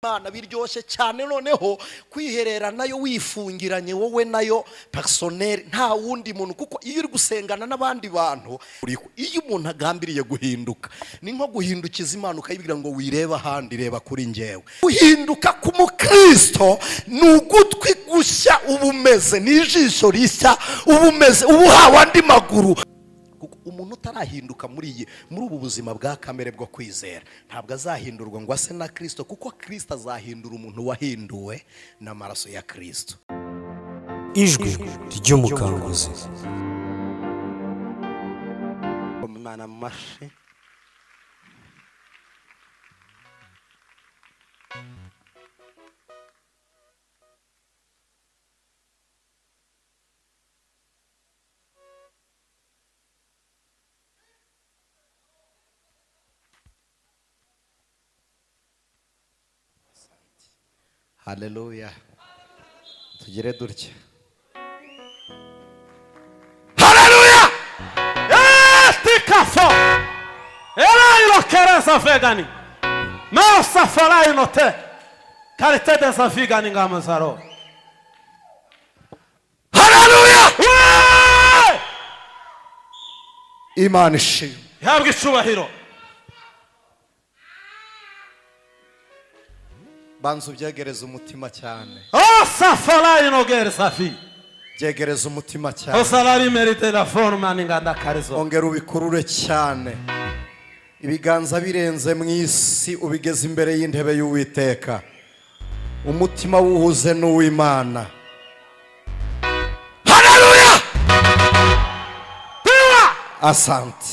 Imana biryoshye cyane noneho kwiherera nayo wifungiranye wowe nayo personnel nta wundi muntu kuko iyo uri gusengana n'abandi bantu iyo umuntu agambiriye guhinduka ni nko guhindukiza Imana ukayibwira ngo wireba ahandi reba kuri njyewe guhinduka ku mukristo ni ugutwi gushya ubumeze n'ijisho rishya ubumeze ubuhawe andi maguru. Umuntu utarahinduka muri ubu buzima bwa kamere bwo kwizera ntabwo azahindurwa ngo ase na Kristo kuko Kristo azahindura umuntu wahinduwe n'amaraso ya Kristo. Ijwi ry'umukanguzi. Imana mashi Haleluya. Tugire dutya. Haleluya. Tikafo. Ela ilokereza vegani. Nossa fala inote. Karite dessa vegani ngamazaro. Haleluya. Imana ishimwe. Yabwe icubahiro. Banzu byegereza umutima cyane. Osa fala inogere safi. Byegereza umutima cyane. Osalari merite la forma ninganda karizo. Ongera ubikurure cyane. Ibiganza birenze mu isi ubigeze imbere y'intebe y'Uwiteka. Umutima wuhuze n'uw'Imana. Haleluya! Asante.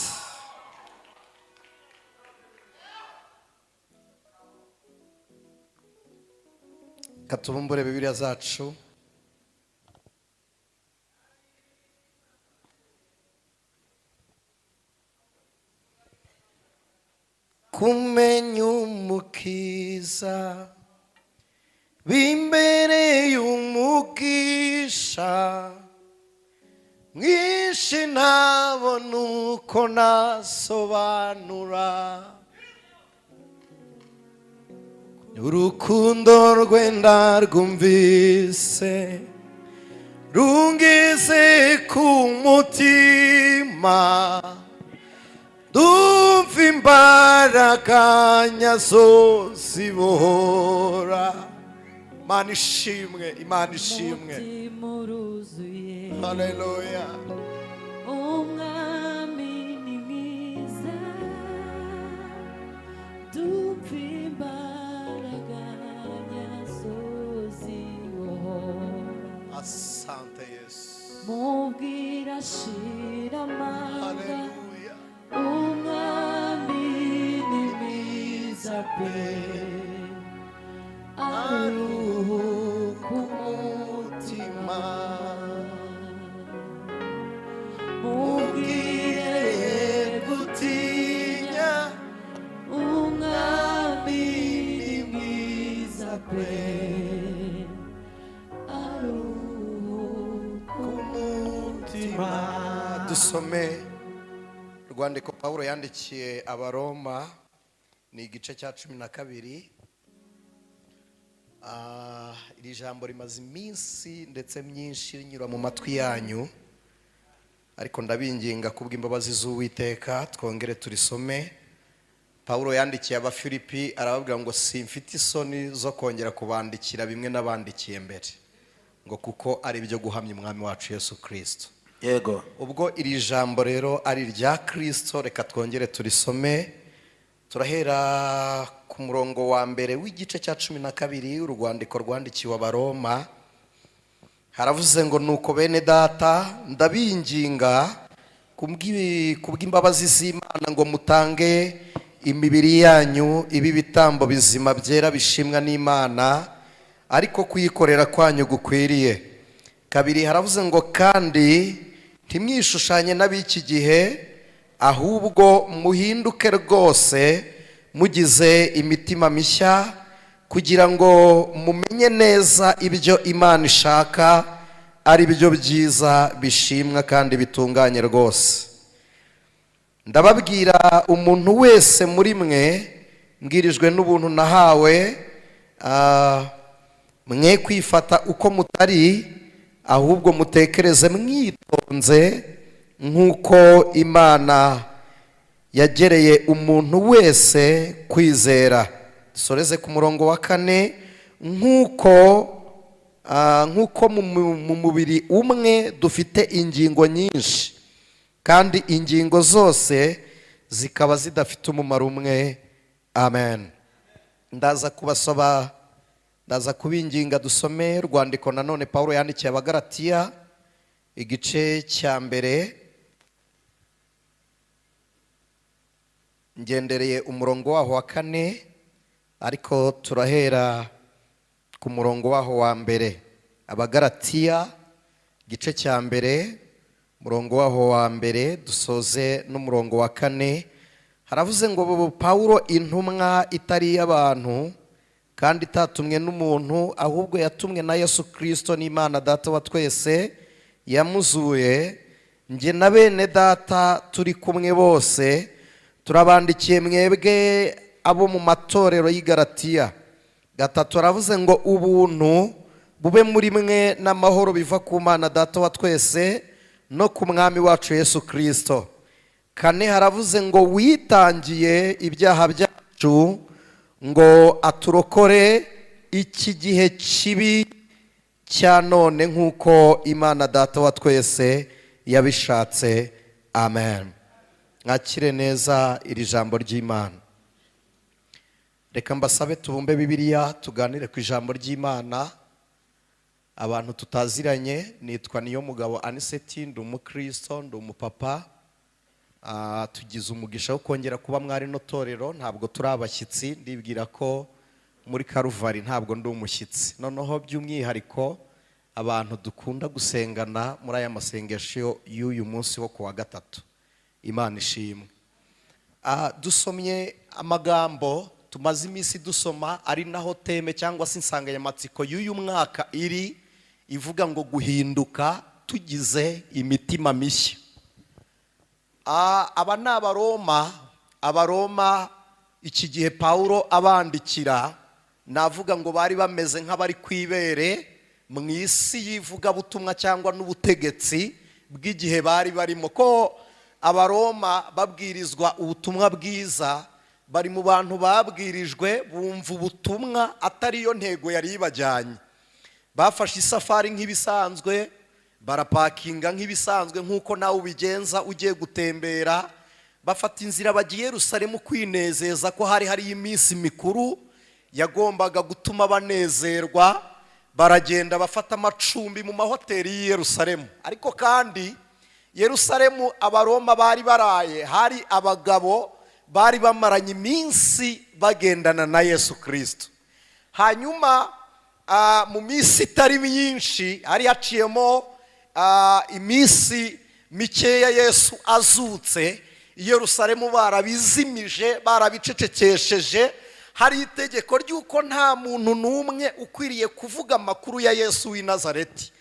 Katubumbure Bibiliya zacu. Kumenya umukiza bimbereye umugisha mwinshi ntabona uko nasobanura urukundo rwenda rwumvise rungize ku mutima dumva imbaraga nyazo zibohora. Imana ishimwe, Imana ishimwe. Haleluya. Umwami ni mwiza dumva imbaraga nyazo zibohora. Asante Yesu. Mubwira shira amanga. Haleluya. Umwami ni mwiza pe aruhuka umutima. Mubwire gutinya umwami ni mwiza pe aruhuka umutima. Dusome urwandiko Pawulo yandikiye Abaroma ni igice cya 12. Iri jambo rimaze iminsi ndetse myinshi rinyura mu matwi yanyu ariko ndabinginga kubw'imbabazi z'Uwiteka twongere turisome. Pawulo yandikiye Abafilipi arababwira ngo simfite isoni zo kongera kubandikira bimwe nabandikiye mbere ngo kuko ari byo guhamya umwami wacu Yesu Kristo. Yego. Ubwo iri jambo rero ari rya Kristo reka twongere turisome. Turahera ku murongo wa mbere w'igice cya 12 urwandiko rwandikiwe Abaroma. Haravuze ngo nuko bene data ndabinginga kubw'imbabazi z'Imana ngo mutange imibiri yanyu ibi bitambo bizima byera bishimwa n'Imana ariko kuyikorera kwanyu gukwiriye. Kabiri haravuze ngo kandi ntimwishushanye n'ab'iki gihe ahubwo muhinduke rwose mugize imitima mishya kugira ngo mumenye neza ibyo Imana ishaka ari byo byiza bishimwa kandi bitunganye rwose. ndababwira umuntu wese muri mwe mbwirijwe n'ubuntu nahawe mwe kwifata uko mutari, ahubwo mutekereze mwitonze nk'uko Imana yagereye umuntu wese kwizera. Dusoreze ku murongo wa 4. nk'uko mu mubiri umwe dufite ingingo nyinshi, kandi ingingo zose zikaba zidafite umumaro umwe. Amen. Ndaza kubinginga dusome rwandiko nanone Paulo yandikiye Abagalatiya igice cya mbere, ngendereye umurongo waho wa 4, ariko turahera ku murongo waho wa mbere. Abagalatiya igice cya mbere murongo waho wa mbere dusoze n'umurongo wa 4. Haravuze ngo Paulo intumwa itari y'abantu kandi itatumwe n'umuntu, ahubwo yatumwe na Yesu Kristo n'Imana Data wa twese yamuzuye, nge na bene data turi kumwe bose turabandikiye mwebwe abo mu matorero y'i Galatiya. 3 aravuze ngo ubuntu bube muri mwe n'amahoro biva ku Mana Data wa twese no ku mwami wacu Yesu Kristo. 4 haravuze ngo witangiye ibyaha byacu ngo aturokore iki gihe kibi cya none nk'uko Imana Data wa twese yabishatse. Amen. Mwakire neza iri jambo ry'Imana. Reka mbasabe tubumbe Bibiliya tuganire ku ijambo ry'Imana. Abantu tutaziranye, nitwa Niyomugabo Anicet, ndi umukristo, ndi umupapa. Tugize umugisha wo kongera kuba mwari no torero, ntabwo turi abashyitsi, ndibwira ko muri Karuvari ntabwo ndi umushyitsi. Noneho by'umwihariko abantu dukunda gusengana muri aya masengesho y'uyu munsi wo kuwa 3. Imana ishimwe. Dusomye amagambo tumaze iminsi dusoma, ari naho teme cyangwa se insanganyamatsiko y'uyu mwaka iri, ivuga ngo guhinduka tugize imitima mishya. Aba ni Abaroma iki gihe Paulo abandikira, navuga ngo bari bameze nk'abari kwibere mu isi y'ivugabutumwa cyangwa n'ubutegetsi bw'igihe bari barimo. Ko Abaroma babwirizwa ubutumwa bwiza, bari mu bantu babwirijwe bumva ubutumwa atari yo ntego yari ibajyanye. Bafashe isafari nk'ibisanzwe, barapakinga nk'ibisanzwe nk'uko nawe ubigenza ugiye gutembera, bafata inzira bagiye Yerusalemu kwinezeza ko hari iminsi mikuru yagombaga gutuma banezerwa. Baragenda bafata amacumbi mu mahoteli y'i Yerusalemu. Ariko kandi Yerusalemu Abaroma bari baraye, hari abagabo bari bamaranye iminsi bagendana na Yesu Kristo. Hanyuma mu minsi itari myinshi, hari haciyemo iminsi mikeya Yesu azutse, i Yerusalemu barabizimije, barabicecekesheje. Hari itegeko ry'uko nta muntu n'umwe ukwiriye kuvuga amakuru ya Yesu w'i Nazareti.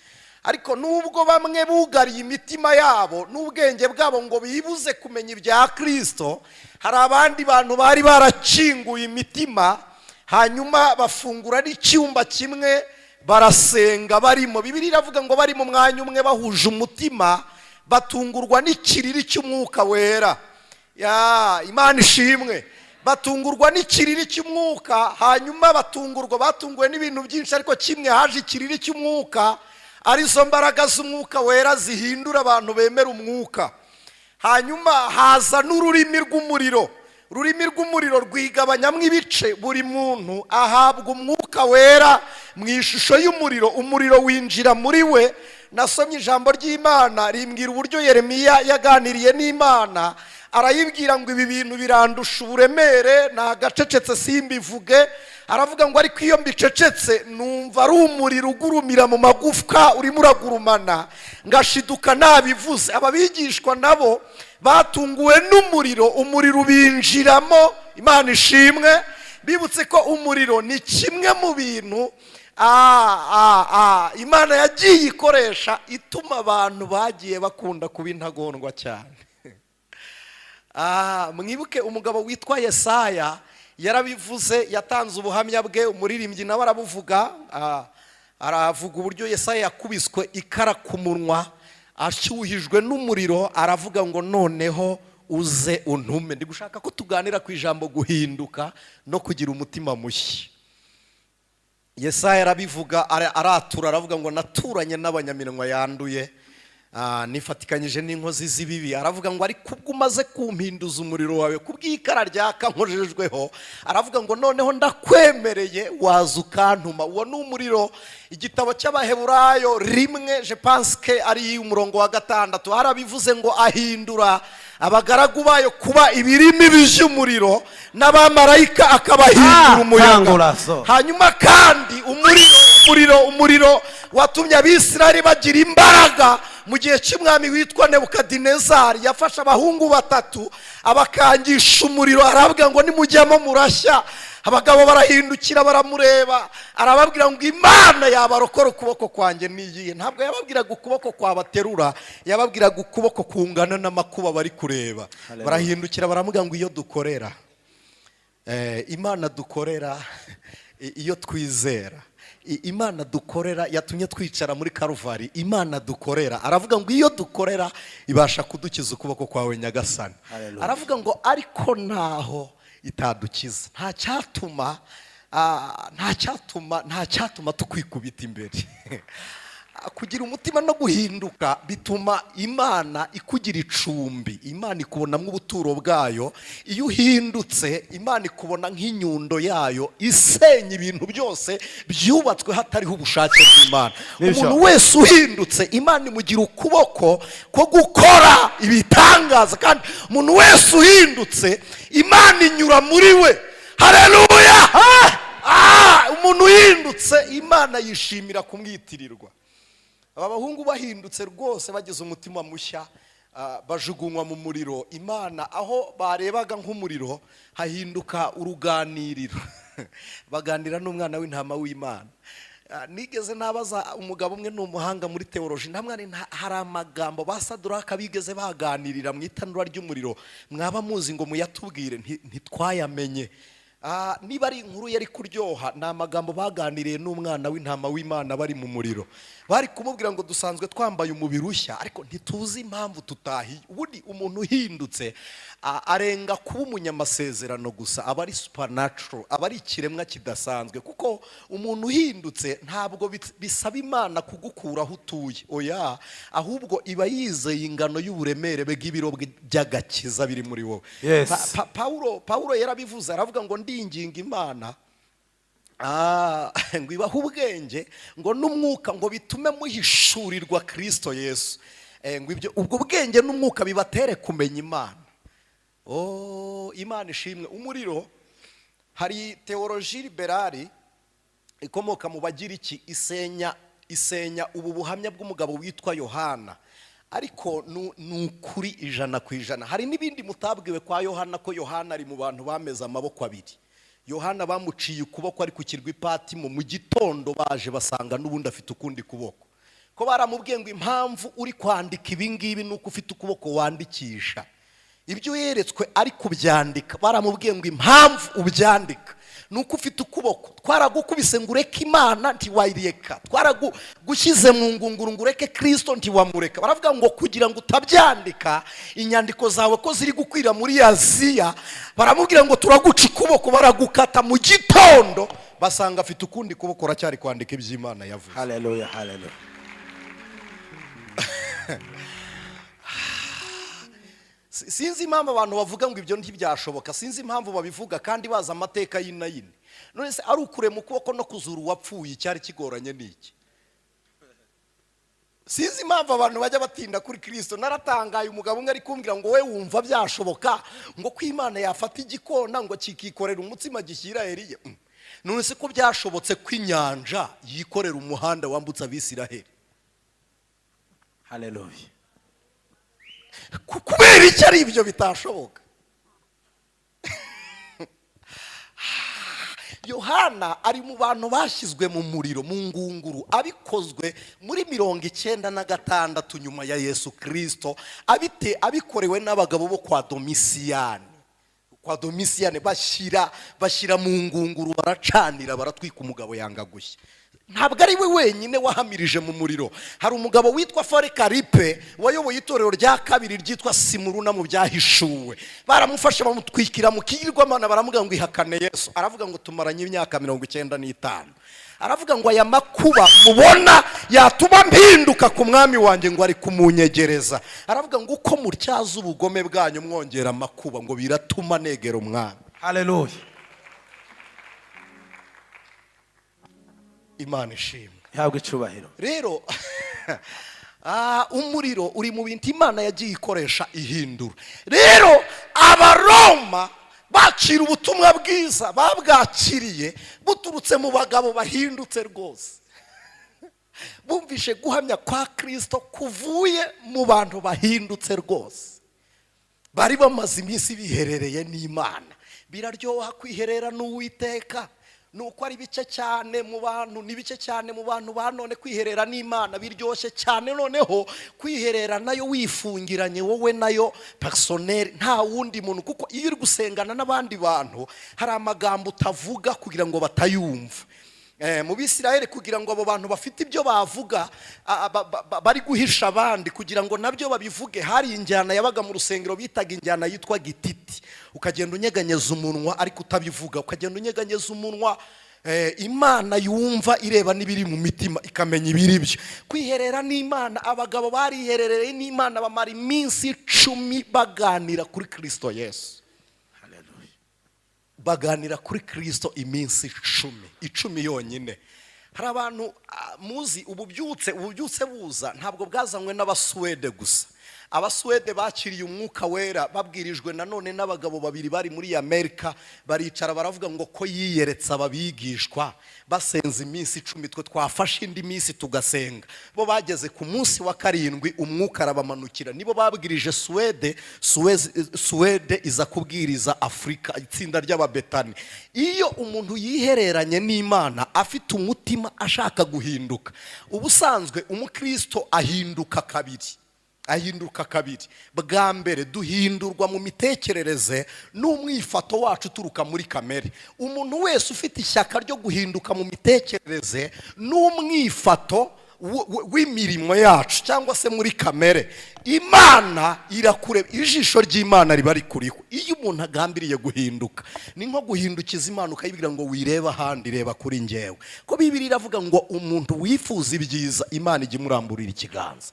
Ariko nubwo bamwe bugariye imitima yabo n'ubwenge bwabo ngo bibuze kumenya ibya Kristo, hari abandi bantu bari barakinguye imitima, hanyuma bafungura n'icyumba kimwe barasenga barimo. Bibiliya iravuga ngo bari mu mwanya umwe bahuje umutima, batungurwa n'ikiriri cy'umwuka wera. Imana ishimwe. Batungurwa n'ikiriri cy'umwuka, hanyuma batunguwe n'ibintu byinshi, ariko kimwe haje ikiriri cy'umwuka, arizo mbaraga z'umwuka wera zihindura abantu bemera umwuka. Hanyuma haza n'ururimi rw'umuriro. Ururimi rw'umuriro rwigabanyamo ibice, buri muntu ahabwa umwuka wera mu ishusho y'umuriro. Umuriro winjira muri we. Nasomye ijambo ry'Imana rimbwira uburyo Yeremiya yaganiriye n'Imana, arayibwira ngo ibi bintu birandusha uburemere, nagacecetse simbivuge. Aravuga ngo ariko iyo mbicecetse numva ari umuriro ugurumira mu magufwa urimo uragurumana, ngashiduka nabivuze. Ababigishwa nabo batunguwe n'umuriro, umuriro ubinjiramo. Imana ishimwe. Bibutse ko umuriro ni kimwe mu bintu Imana yagiye ikoresha ituma abantu bagiye bakunda kuba intagondwa cyane. Mwibuke umugabo witwa Yesaya yarabivuze, yatanze ubuhamya bwe, umuririmbyi nawe arabuvuga. Aravuga uburyo Yesaya yakubiswe ikara ku munwa, ashyuhijwe n'umuriro, aravuga ngo noneho uze untume. Ndi gushaka ko tuganira ku ijambo guhinduka no kugira umutima mushya. Yesaya arabivuga, aratura, aravuga ngo naturanye n'abanyaminwa yanduye, nifatikanyije n'inkozi z'ibibi. Aravuga ngo ariko ubwo umaze kumpinduza umuriro wawe kubw'ikara ryaka nkojejweho, aravuga ngo noneho ndakwemereye waza ukantuma. Uwo ni umuriro. Igitabo cy'Abaheburayo 1, je pense que ari umurongo wa 6, harabivuze ngo ahindura abagaragu bayo kuba ibirimi by'umuriro, n'abamarayika akabahindura umuyaga. Hanyuma kandi umuriro watumye Abisirayeli bagira imbaraga mu gihe cy'umwami witwa Nebukadinezari. Yafashe abahungu 3 abakangisha umuriro, aravuga ngo nimujyamo murashya. Abagabo barahindukira baramureba, arababwira ngo Imana yabarokora ukuboko kwanjye niyihe. Ntabwo yababwiraga ukuboko kwabaterura, yababwiraga ukuboko kungana n'amakuba bari kureba. Barahindukira baramubwira ngo iyo dukorera, Imana dukorera, iyo twizera, Imana dukorera yatumye twicara muri Karuvari, Imana dukorera, aravuga ngo iyo dukorera ibasha kudukiza ukuboko kwawe Nyagasani. Aravuga ngo ariko naho itadukiza, nta cyatuma tukwikubita imbere. Kugira umutima no guhinduka bituma Imana ikugira icumbi, Imana ikubonamo ubuturo bwayo. Iyo uhindutse Imana ikubona nk'inyundo yayo isenya ibintu byose byubatswe hatariho ubushake bw'Imana. Umuntu wese uhindutse Imana imugira ukuboko ko gukora ibitangaza, kandi umuntu wese uhindutse Imana inyura muri we. Haleluya! Umuntu uhindutse Imana yishimira kumwitirirwa. Aba bahungu bahindutse rwose, bagize umutima mushya, bajugunywa mu muriro. Imana aho barebaga nk'umuriro hahinduka uruganiriro. Baganira n'umwana w'intama w'Imana. Nigeze nabaza umugabo umwe, n'umuhanga muri teoloji, hari amagambo basaduraka bigeze baganirira mu itanura ry'umuriro, mwaba muzi ngo muyatubwire. Ntitwayamenye. Niba ari inkuru yari kuryoha, ni amagambo baganiriye n'umwana w'intama w'Imana bari mu muriro. Bari kumubwira ngo dusanzwe twambaye umubiri ushya, ariko ntituzi impamvu tutahiye. Ubundi umuntu uhindutse arenga kuba umunyamasezerano gusa, aba ari supernatural, aba ari ikiremwa kidasanzwe. Kuko umuntu uhindutse ntabwo bisaba Imana kugukura aho utuye, oya, ahubwo iba yizeye ingano y'uburemere bw'ibiro by'agakiza biri muri wowe. Paulo yarabivuze, aravuga ngo ndinginga Imana ngo ibahe ubwenge ngo n'umwuka ngo bitume muhishurirwa Kristo Yesu. Ubwo bwenge n'umwuka bibatere kumenya Imana. Imana ishimwe. Umuriro, hari teoloji liberali ikomoka mu Bagiriki isenya ubu buhamya bw'umugabo witwa Yohana, ariko n'ukuri 100%. Hari n'ibindi mutabwiwe kwa Yohana, ko Yohana ari mu bantu bameze amaboko abiri. Yohana bamuciye ukuboko ari ku kirwa Ipatimo, mu gitondo baje basanga n'ubundi afite ukundi kuboko. Ko baramubwiye ngo impamvu uri kwandika ibi ngibi nuko ufite ukuboko wandikisha. Ibyo yeretswe ari kubyandika, baramubwiye ngo impamvu ubyandika nuko ufite ukuboko. Twaragukubise ngo ureke Imana ntiwayireka, twaragushyize mu ngunguru ngo ureke Kristo ntiwamureka. Baravuga ngo kugira ngo utabyandika inyandiko zawe ko ziri gukwira muri Aziya, baramubwira ngo turaguca ukuboko, baragukata mu gitondo basanga afite ukundi kuboko, uracyari kwandika iby'Imana yavuze. Haleluya, haleluya. Sinzi impamvu abantu bavuga ngo ibyo ntibyashoboka, sinzi impamvu babivuga kandi baza amateka y'inayini. None se ari ukurema ukuboko no kuzura uwapfuye cyari kigoranye n'iki? Sinzi impamvu abantu bajya batinda kuri Kristo. Naratangaye, umugabo umwe ari kumbwira ngo we wumva byashoboka ngo ko Imana yafata igikona ngo kikikorera umutsima gishyira Eliya. None se ko byashobotse ko inyanja yikorera umuhanda wambutsa Abisiraheli? Haleluya. Kubera iki ari ibyo bitashoboka? Yohana ari mu bantu bashyizwe mu muriro, mu ngunguru, abikozwe muri 96 nyuma ya Yesu Kristo, abikorewe n'abagabo bo kwa Domisiyani. kwa Domisiyane bashyira mu ngunguru baracanira baratwika umugabo yanga gushya. Ntabwo ari we wenyine wahamirije mu muriro. Hari umugabo witwa Forekaripe wayoboye itorero rya kabiri ryitwa Simuruna mu byahishuwe. Baramufasha bamutwikira mu kigirwamana baramuga ngo ihakane Yesu. Aravuga ngo tumaranye imyaka 95. Aravuga ngo aya makuba mubona yatuma mpinduka ku mwami wanjye ngo ari kumunyegereza. Aravuga ngo uko mutyaza ubugome bwanyu mwongera amakuba ngo biratuma negera umwami. Haleluya. Imana ishimwe. Yabwe icubahiro. Rero umuriro uri mu bintu Imana yagiye ikoresha ihindura. Rero abaroma bakira ubutumwa bwiza babwakiriye buturutse mu bagabo bahindutse rwose. Bumvishe guhamya kwa Kristo kuvuye mu bantu bahindutse rwose. Bari bamaze iminsi biherereye n'Imana. Biraryoha kwiherera n'Uwiteka. Nuko ari bice cyane mu bantu, ni bice cyane mu bantu banone kwiherera n'Imana biryoshye cyane. Noneho kwiherera nayo wifungiranye wowe nayo personnel, nta wundi muntu, kuko iyo uri gusengana n'abandi bantu hari amagambo utavuga kugira ngo batayumva. Mu Bisirayeli kugira ngo abo bantu bafite ibyo bavuga bari guhisha abandi kugira ngo nabyo babivuge, hari injyana yabaga mu rusengero bitaga injyana yitwa gititi. Ukagenda unyeganyeza umunwa ariko utabivuga, ukagenda unyeganyeza umunwa, Imana yumva ireba n'ibiri mu mitima ikamenya ibiri byo. Kwiherera n'Imana, abagabo bariherereye n'Imana bamara iminsi 10 baganira kuri Kristo Yesu. Baganira kuri Kristo iminsi 10 yonyine. Hari abantu muzi ububyutse buza ntabwo bwazanywe n'Abaswede gusa. Abaswede bakiriye umwuka wera babwirijwe nanone n'abagabo babiri bari muri Amerika, baricara baravuga ngo ko yiyeretse ababigishwa basenze iminsi 10, twe twafashe indi minsi tugasenga. Bo bageze ku munsi wa 7 umwuka arabamanukira, nibo babwirije Suwede iza kubwiriza Afrika, itsinda ry'Ababetani. Iyo umuntu yihereranye n'Imana afite umutima ashaka guhinduka, ubusanzwe umukristo ahinduka kabiri. Bwa mbere duhindurwa mu mitekerereze n'umwifato wacu turuka muri kamere. Umuntu wese ufite ishyaka ryo guhinduka mu mitekerereze n'umwifato w'imirimo yacu cyangwa se muri kamere, Imana irakureba, ijisho ry'Imana riba rikuriho. Iyo umuntu agambiriye guhinduka ni nko guhindukiza Imana ukayibwira ngo wireba ahandi, reba kuri njyewe. Ko Bibiliya iravuga ngo umuntu wifuza ibyiza Imana ijya imuramburira ikiganza.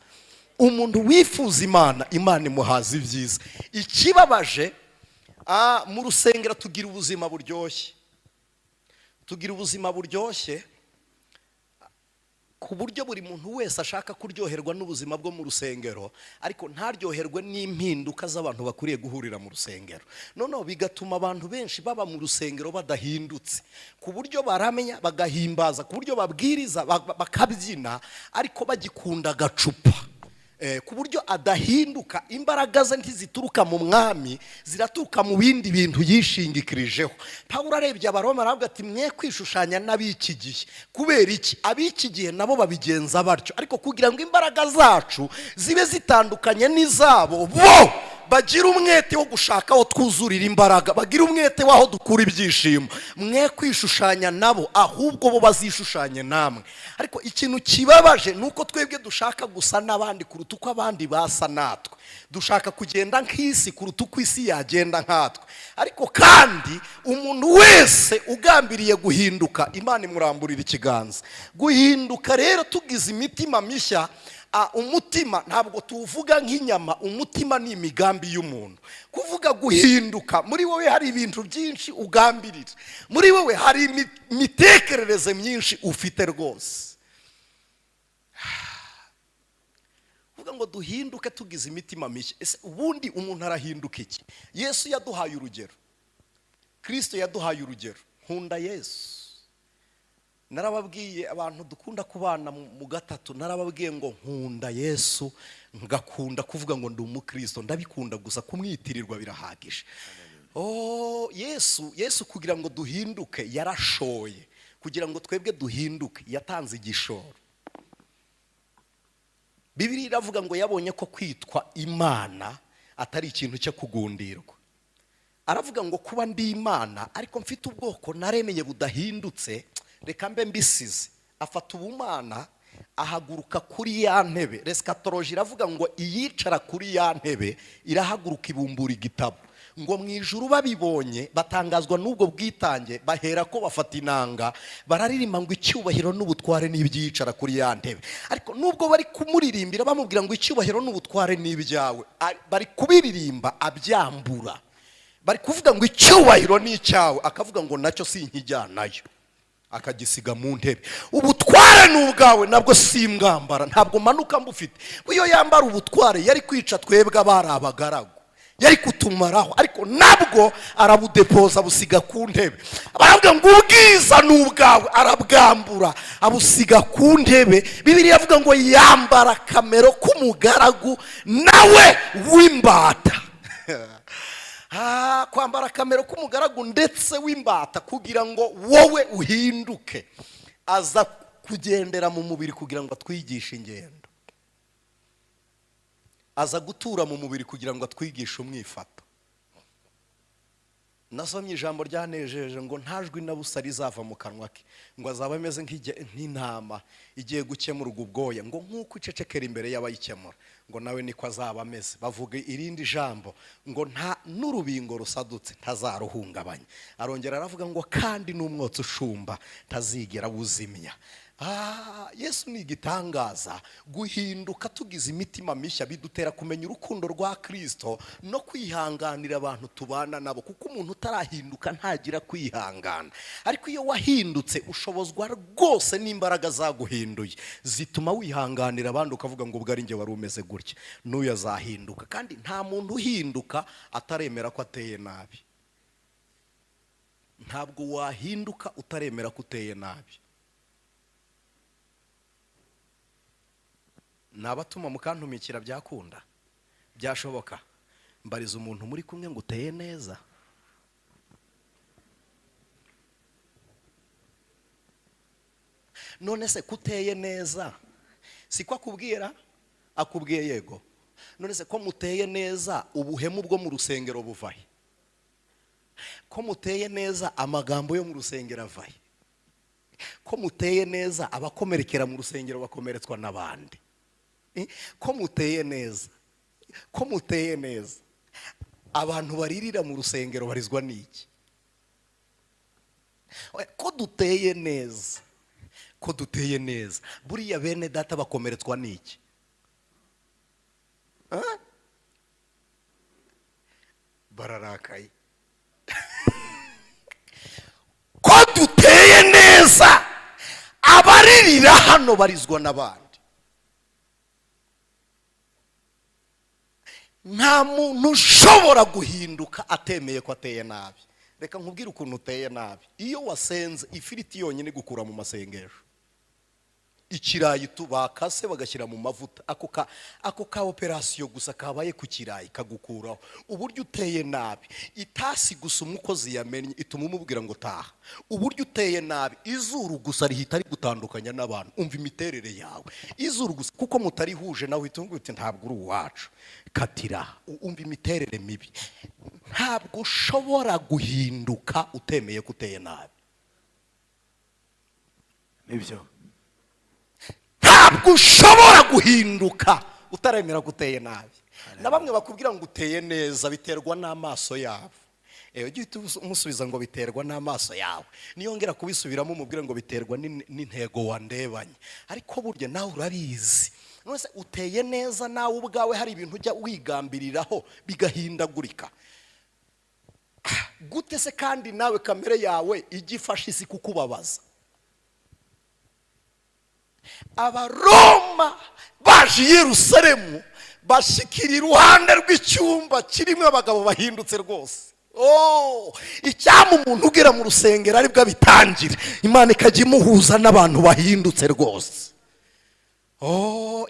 Umuntu wifuza Imana, Imana imuhaza ibyiza. Ikibabaje mu rusengero tugira ubuzima buryoshye, ku buryo buri muntu wese ashaka kuryoherwa n'ubuzima bwo mu rusengero, ariko ntaryoherwe n'impinduka z'abantu bakuriye guhurira mu rusengero. Noneho bigatuma abantu benshi baba mu rusengero badahindutse, ku buryo baramenya bagahimbaza, ku buryo babwiriza bakabyina ariko bagikunda agacupa. Ku buryo adahinduka, imbaraga ze ntizituruka mu mwami, ziraturuka mu bindi bintu yishingikirijeho. Pawulo arebye Abaroma aravuga ati mwe kwishushanya n'ab'iki gihe. Kubera iki? Ab'iki gihe nabo babigenza batyo, ariko kugira ngo imbaraga zacu zibe zitandukanye n'izabo, bo bagira umwete wo gushaka aho twuzurira imbaraga, bagira umwete waho dukura ibyishimo. Mwe kwishushanya nabo, ahubwo bo bazishushanye namwe. Ariko ikintu kibabaje nuko twebwe dushaka gusa n'abandi kuruta uko abandi basa natwe. Dushaka kugenda nk'isi kuruta uko isi yagenda nkatwe. Ariko kandi umuntu wese ugambiriye guhinduka, Imana imuramburira ikiganza. Guhinduka rero tugize imitima mishya. Umutima ntabwo tuvuga nk'inyama, umutima ni imigambi y'umuntu. Kuvuga guhinduka, muri wowe hari ibintu byinshi ugambirira, muri wowe hari imitekerereze myinshi ufite rwose. Kuvuga ngo duhinduke tugize imitima mishya, ese ubundi umuntu arahinduka iki? Yesu yaduhaye urugero, Kristo yaduhaye urugero. Nkunda Yesu. Narababwiye abantu dukunda kubana mu gatatu, narababwiye ngo nkunda Yesu, ngakunda kuvuga ngo ndi umukristo, ndabikunda gusa kumwitirirwa birahagije. Yesu kugira ngo duhinduke yarashoye, kugira ngo twebwe duhinduke yatanze igishoro. Bibiliya iravuga ngo yabonye ko kwitwa Imana atari ikintu cyo kugundirwa, aravuga ngo kuba ndi Imana ariko mfite ubwoko naremeye budahindutse, reka mbe mbisize. Afata ubumana ahaguruka kuri ya ntebe. Rescatology iravuga ngo iyicara kuri ya ntebe irahaguruka ibumbura igitabo. Ngo mu ijuru babibonye batangazwa n'ubwo bwitange, bahera ko bafata inanga bararirimba ngo icyubahiro n'ubutware n'ibyicara kuri ya ntebe. Ariko nubwo bari kumuririmbira bamubwira ngo icyubahiro n'ubutware n'ibyawe, bari kubiririmba abyambura. Bari kuvuga ngo icyubahiro ni icyawe, akavuga ngo nacyo sinkijyanayo, akagisiga mu ntebe. Ubutware n'ubwawe nabwo simbwambara, ntabwo manuka mbufite. Iyo yambara ubutware yari kwica twebwe abari abagaragu, yari kutumaraho, ariko nabwo arabudepoza busiga ku ntebe. Baravuga ngo ubwiza n'ubwawe arabwambura abusiga ku ntebe. Bibiliya yavuga ngo yambara kamero k'umugaragu nawe w'imbata. Kwambara kamero k'umugaragu ndetse w'imbata kugira ngo wowe uhinduke. Aza kugendera mu mubiri kugira ngo atwigishe ingendo, aza gutura mu mubiri kugira ngo atwigishe umwifato. Nasomye ijambo ryanejeje ngo ntajwi na busa rizava mu kanwa ke, ngo azaba ameze nk'intama igiye gukemurwa ubwoya, ngo nk'uko icecekera imbere y'abayikemura, ngo nawe niko azaba ameze. Bavuga irindi jambo ngo nta n'urubingo rusadutse ntazaruhungabanya. Arongera aravuga ngo kandi n'umwotsi ushumba ntazigera wuzimya. Yesu ni igitangaza. Guhinduka tugize imitima mishya bidutera kumenya urukundo rwa Kristo no kwihanganira abantu tubana nabo, kuko umuntu utarahinduka ntagira kwihangana. Ariko iyo wahindutse ushobozwa rwose n'imbaraga zaguhinduye, zituma wihanganira abandi ukavuga ngo ubwo ari njye wari umeze gutya, n'uyu azahinduka. Kandi nta muntu uhinduka ataremera ko ateye nabi. Ntabwo wahinduka utaremera ko uteye nabi. Nabatuma mukantumikira byakunda, byashoboka. Mbariza umuntu muri kumwe ngo uteye neza. None se kuteye neza siko akubwira? Akubwiye yego. None se ko muteye neza ubuhemu bwo mu rusengero buvahe? Ko muteye neza amagambo yo mu rusengero avahe? Ko muteye neza abakomerekera mu rusengero bakomeretswa n'abandi? Ko muteye neza, ko muteye neza abantu baririra mu rusengero barizwa n'iki? Ko duteye neza, ko duteye neza buriya bene data bakomeretswa n'iki? Bararakaye. Ko duteye neza abaririra hano barizwa n'abandi. Nta muntu ushobora guhinduka atemeye ko ateye nabi. Reka nkubwire ukuntu uteye nabi. Iyo wasenze ifiriti yonyine gukura mu masengesho, ikirayi bakase bagashyira mu mavuta, ako ka operasiyo gusa kabaye ku kirayi kagukuraho. Uburyo uteye nabi, itasi gusa umukozi yamenye ituma umubwira ngo taha. Uburyo uteye nabi, izuru gusa rihita rigutandukanya n'abantu. Umva imiterere yawe, izuru gusa kuko mutari huje nawe itungu uti ntabwo uri uwacu, katira. Umva imiterere mibi. Ntabwo ushobora guhinduka utemeye ko uteye nabi. Nibyo. Ntabwo ushobora guhinduka utaremera guteye nabi. Na bamwe bakubwira ngo uteye neza biterwa n'amaso yabo. Ujye umusubiza ngo biterwa n'amaso yawe. Niyongera kubisubiramo umubwira ngo biterwa n'intego wandebanye. Ariko burya nawe urabizi. None uteye neza nawe ubwawe hari ibintu ujya wigambiriraho bigahindagurika. Gute se kandi nawe kamere yawe igifasha isi kukubabaza? Abaroma baje i Yerusalemu bashikira iruhande rw'icyumba kirimo abagabo bahindutse rwose. Icyama umuntu ugera mu rusengero aribwo bitangira, Imana ikajya imuhuza n'abantu bahindutse rwose.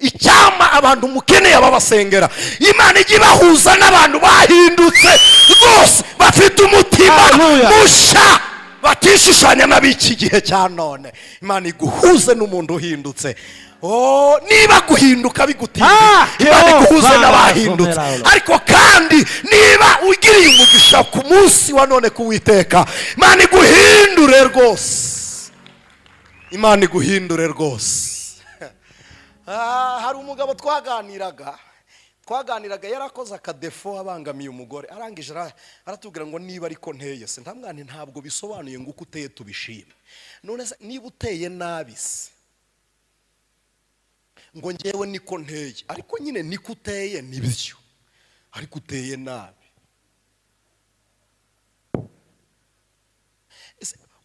Icyama abantu mukeneye ababasengera, Imana ijya ibahuza n'abantu bahindutse rwose, bafite umutima musha. batishushanya n'ab'iki gihe cya none. Imana iguhuze n'umuntu uhindutse. Niba guhinduka bigutinya, Imana iguhuze n'abahindutse. Ariko kandi niba ugiriye umugisha ku munsi wa none kuwiteka, Imana iguhindure rwose. Imana iguhindure rwose. Hari umugabo twaganiraga yarakoze akadefo abangamiye umugore, arangije aratubwira ngo niba ariko nteye se, ntamwana ntabwo bisobanuye ngo uko uteye tubishime. None se niba uteye nabi se ngo ngewe niko nteye, ariko nyine niko uteye nibyo, ariko uteye nabi.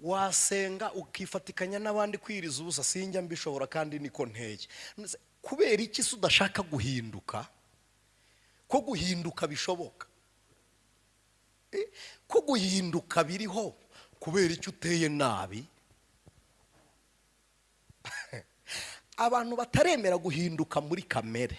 Wasenga ukifatikanya n'abandi kwiriza ubusa, sinjya mbishobora kandi niko nteye. Kubera iki se udashaka guhinduka? Ko guhinduka bishoboka, ko guhinduka biriho, kubera iki uteye nabi? Abantu bataremera guhinduka muri kamere,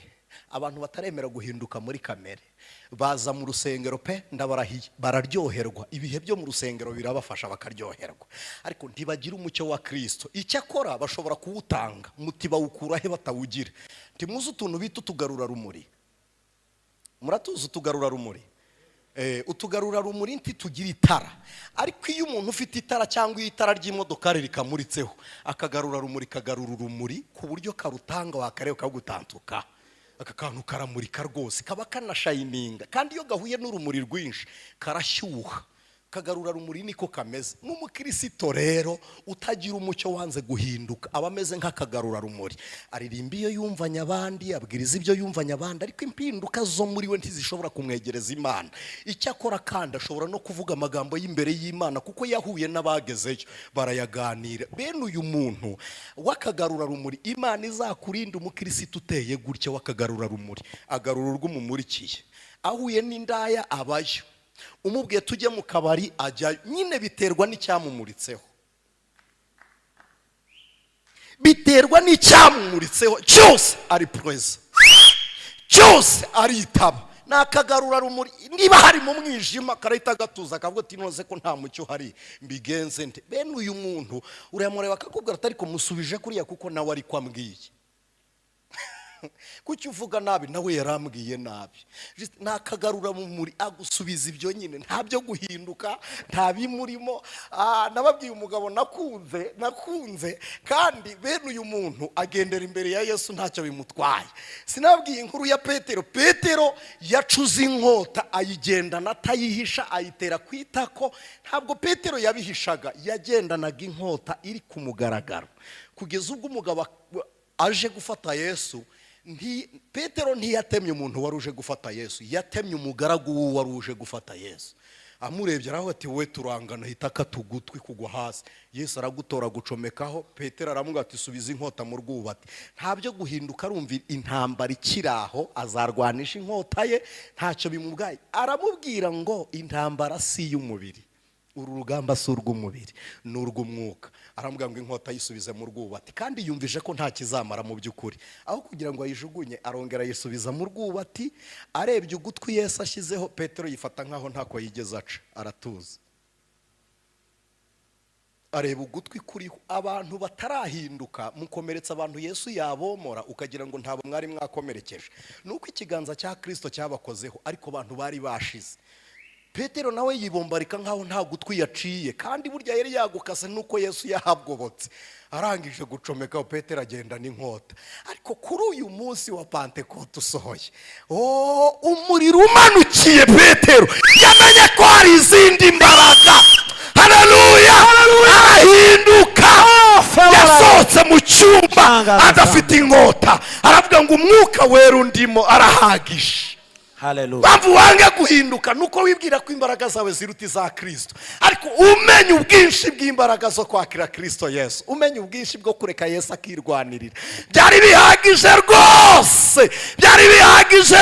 baza mu rusengero pe ndabarahiye, bararyoherwa, ibihe byo mu rusengero birabafasha bakaryoherwa, ariko ntibagira umucyo wa Kristo. Icyakora bashobora kuwutanga, muti bawukura he batawugira? Ntimuzi utuntu bita utugarura rumuri? Muratuzi utugarura rumuri? Utugarura rumuri nti tugira itara, ariko iyo umuntu ufite itara cyangwa itara ry'imodoka rikamuritseho, akagarura rumuri kagarura urumuri ku buryo karutanga wakareba kagutantuka, aka kantu karamurika rwose, kaba kanashayininga, kandi iyo gahuye n'urumuri rwinshi karashyuha. Kagarura rumuri niko kameze. N'umukristo rero utagira umucyo wanze guhinduka aba ameze nk'akagarura rumuri, aririmba iyo yumvanya abandi, abwiriza ibyo yumvanya abandi, ariko impinduka zo muri we ntizishobora kumwegereza Imana. Icyakora kandi ashobora no kuvuga amagambo y'imbere y'Imana, kuko yahuye n'abagezeyo barayaganira. Bene uyu muntu wakagarura rumuri, Imana izakurinda umukristo uteye gutya wakagarura rumuri, agarura urw'umumurikiye. Ahuye n'indaya abayo, umubwiye tujye mu kabari ajyayo, nyine biterwa n'icyamumuritseho, cyose ari preza, cyose aritaba. Nakagarura rumuri, niba hari mu mwijima karahita gatuza akavuga ati noze ko nta mucyo hari, mbigenze nte? Bene uyu muntu urayamureba akakubwira ati ariko musubije kuriya kuko nawe ari kwambwiye. Kuki uvuga nabi? Nawe yarambwiye nabi. Nakagarura muri agusubiza ibyo nyine, nta byo guhinduka, nta bimurimo. Nababwiye umugabo nakunze kandi bene uyu muntu agendera imbere ya Yesu ntacyo bimutwaye. Sinabwiye inkuru ya Petero yacuze inkota ayigendana atayihisha, ayitera kwitako. Ntabwo Petero yabihishaga, yagendanaga inkota iri ku mugaragaro, kugeza ubwo umugabo aje gufata Yesu. Petero ntiyatemye umuntu wari uje gufata Yesu, yatemye umugaragu wari uje gufata Yesu. Amurebye araho ati we turangana, hita katugutwi kugwa hasi. Yesu aragutora gucomekaho. Petero aramubwira ati subiza inkota mu rwubati. Ntabyo guhinduka, arumva intambara ikiraho, azarwanisha inkota ye, ntacyo bimubwaye. Aramubwira ngo intambara si y'umubiri, uru rugamba si urw'umubiri, ni urw'umwuka. Aramubwira ngo inkota yisubize mu rwubati, kandi yumvise ko nta kizamara mu by'ukuri. Aho kugira ngo ayijugunye, arongera yisubiza mu rwubati. Arebye ugutwi Yesu ashyizeho, Petero yifata nkaho ntako yigeze aca, aratuza. Areba ugutwi kuriho. Abantu batarahinduka mukomeretsa abantu Yesu yabomora, ukagira ngo ntabo mwari mwakomerekeje. Nuko ikiganza cya Kristo cyabakozeho, ariko abantu bari bashize. Petero nawe yibombarika nkaho nta gutwi yaciye, kandi burya yari yagukase nuko Yesu yahabwobotse. Arangije gucomeka, Petero agenda n'inkota. Ariko kuri uyu munsi wa Pentekote usohoye, umuriro umanukiye, Petero yamenye ko hari izindi mbaraga. Haleluya! Arahinduka, yasohotse mu cyumba adafite inkota, aravuga ngo umwuka wera undimo arahagije. Haleluya. Bamvu wange guhinduka nuko wibwira ko imbaraga zawe ziruta za Kristo, ariko umenye ubwinshi bw'imbaraga zo kwakira Kristo Yesu, umenye ubwinshi bwo kureka Yesu akirwanirira. Byari bihagije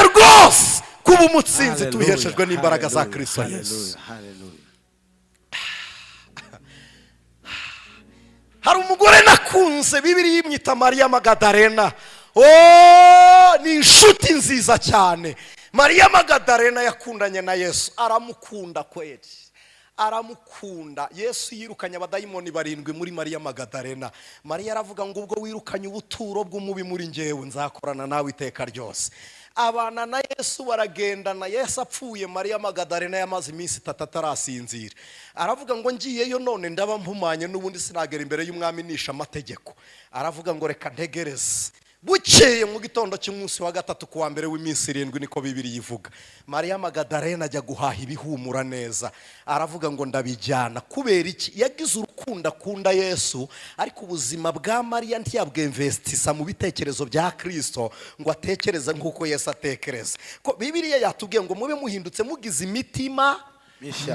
rwose kuba umutsinzi tubiheshejwe n'imbaraga za Kristo Yesu. Hari umugore nakunze, Bibiliya imwita Mariya Magadalena. Ni inshuti nziza cyane. Mariya Magadalena yakundanye na Yesu, aramukunda kweli. aramukunda. Yesu yirukanye abadayimoni 7 muri Mariya Magadarena. Mariya aravuga ngo ubwo wirukanye ubuturo bw'umubi muri njyewe nzakorana nawe iteka ryose. Abana na Yesu baragendana. Yesu apfuye, Mariya Magadarena yamaze iminsi 3 atarasinzira. Aravuga ngo ngiyeyo none ndaba mpumanye n'ubundi sinagera imbere y'umwami nisha amategeko. Aravuga ngo reka ntegereze. Bukeye mu gitondo cy'umunsi wa gatatu kuwa mbere w'iminsi 7 niko Bibiliya ivuga, Mariya Magadarena ajya guhaha ibihumura neza. Aravuga ngo ndabijyana. Kubera iki? Yagize urukundo akunda Yesu, ariko ubuzima bwa Mariya ntiyabwinvestisa mu bitekerezo bya Kristo ngo atekereze nk'uko Yesu atekereza. Ko Bibiliya yatubwiye ngo mube muhindutse mugize imitima